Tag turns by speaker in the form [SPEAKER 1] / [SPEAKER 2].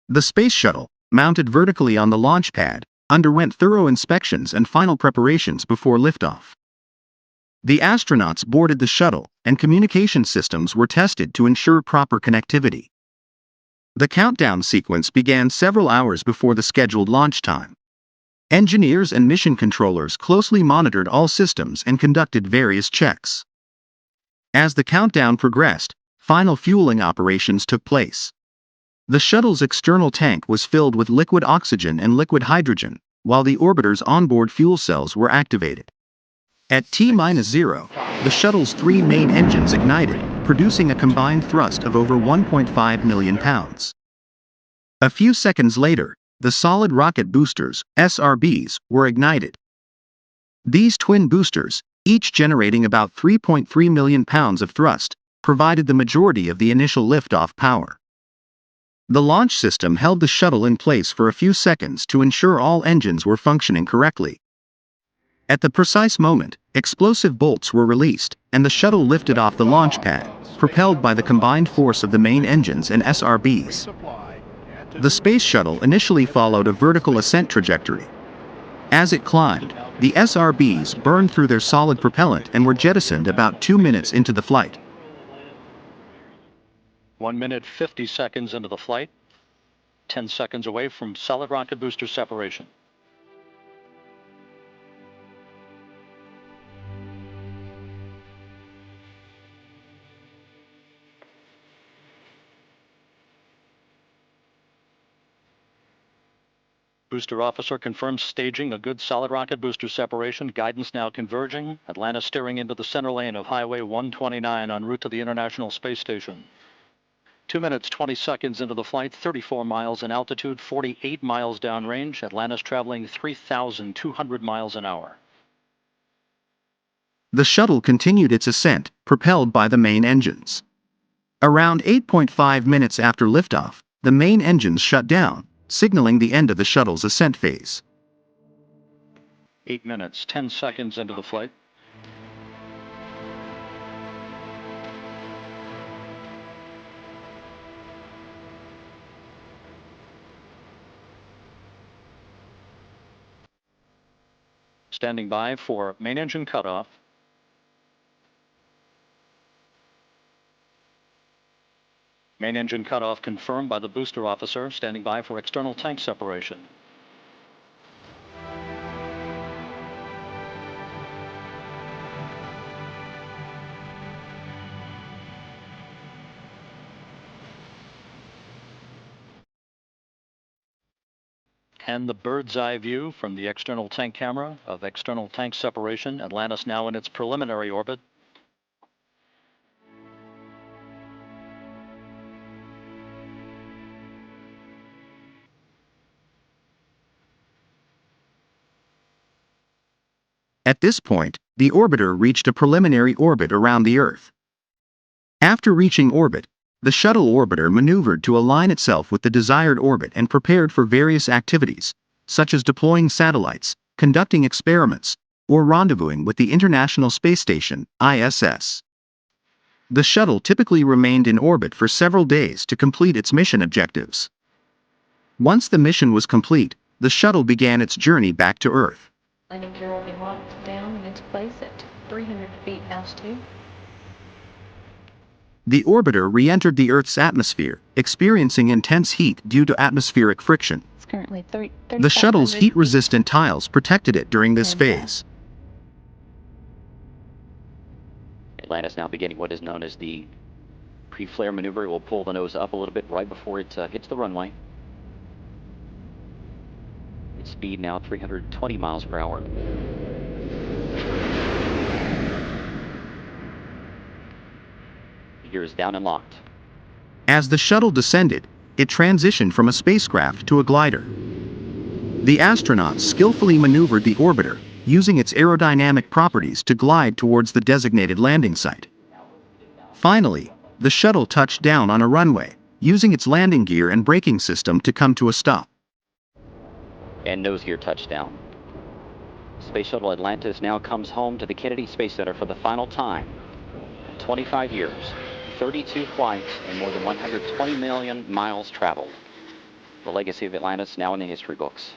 [SPEAKER 1] The Space Shuttle, mounted vertically on the launch pad, underwent thorough inspections and final preparations before liftoff. The astronauts boarded the shuttle, and communication systems were tested to ensure proper connectivity. The countdown sequence began several hours before the scheduled launch time. Engineers and mission controllers closely monitored all systems and conducted various checks. As the countdown progressed, final fueling operations took place. The shuttle's external tank was filled with liquid oxygen and liquid hydrogen, while the orbiter's onboard fuel cells were activated. At T-0, the shuttle's three main engines ignited, producing a combined thrust of over 1.5 million pounds. A few seconds later, the solid rocket boosters, SRBs, were ignited. These twin boosters, each generating about 3.3 million pounds of thrust, provided the majority of the initial liftoff power. The launch system held the shuttle in place for a few seconds to ensure all engines were functioning correctly. At the precise moment, explosive bolts were released, and the shuttle lifted off the launch pad, propelled by the combined force of the main engines and SRBs. The Space Shuttle initially followed a vertical ascent trajectory. As it climbed, the SRBs burned through their solid propellant and were jettisoned about 2 minutes into the flight.
[SPEAKER 2] 1 minute 50 seconds into the flight, 10 seconds away from solid rocket booster separation. Booster officer confirms staging a good solid rocket booster separation. Guidance now converging. Atlanta steering into the center lane of Highway 129 en route to the International Space Station. 2 minutes 20 seconds into the flight, 34 miles in altitude, 48 miles downrange. Atlanta's traveling 3,200 miles an hour.
[SPEAKER 1] The shuttle continued its ascent, propelled by the main engines. Around 8.5 minutes after liftoff, the main engines shut down, signaling the end of the shuttle's ascent phase.
[SPEAKER 2] 8 minutes 10 seconds into the flight. Standing by for main engine cutoff. Main engine cutoff confirmed by the booster officer. Standing by for external tank separation. And the bird's eye view from the external tank camera of external tank separation. Atlantis now in its preliminary orbit.
[SPEAKER 1] At this point, the orbiter reached a preliminary orbit around the Earth. After reaching orbit, the shuttle orbiter maneuvered to align itself with the desired orbit and prepared for various activities, such as deploying satellites, conducting experiments, or rendezvousing with the International Space Station, ISS. The shuttle typically remained in orbit for several days to complete its mission objectives. Once the mission was complete, the shuttle began its journey back to Earth.
[SPEAKER 3] Landing gear will be locked down in its place at 300 feet altitude.
[SPEAKER 1] The orbiter re-entered the Earth's atmosphere, experiencing intense heat due to atmospheric friction.
[SPEAKER 3] It's currently 30.
[SPEAKER 1] The shuttle's heat-resistant tiles protected it during this phase.
[SPEAKER 4] Atlantis now beginning what is known as the pre-flare maneuver. It will pull the nose up a little bit right before it hits the runway. Its speed now 320 miles per hour. The gear is down and locked.
[SPEAKER 1] As the shuttle descended, it transitioned from a spacecraft to a glider. The astronauts skillfully maneuvered the orbiter, using its aerodynamic properties to glide towards the designated landing site. Finally, the shuttle touched down on a runway, using its landing gear and braking system to come to a stop.
[SPEAKER 4] And nose gear touchdown. Space Shuttle Atlantis now comes home to the Kennedy Space Center for the final time. 25 years, 32 flights, and more than 120 million miles traveled. The legacy of Atlantis now in the history books.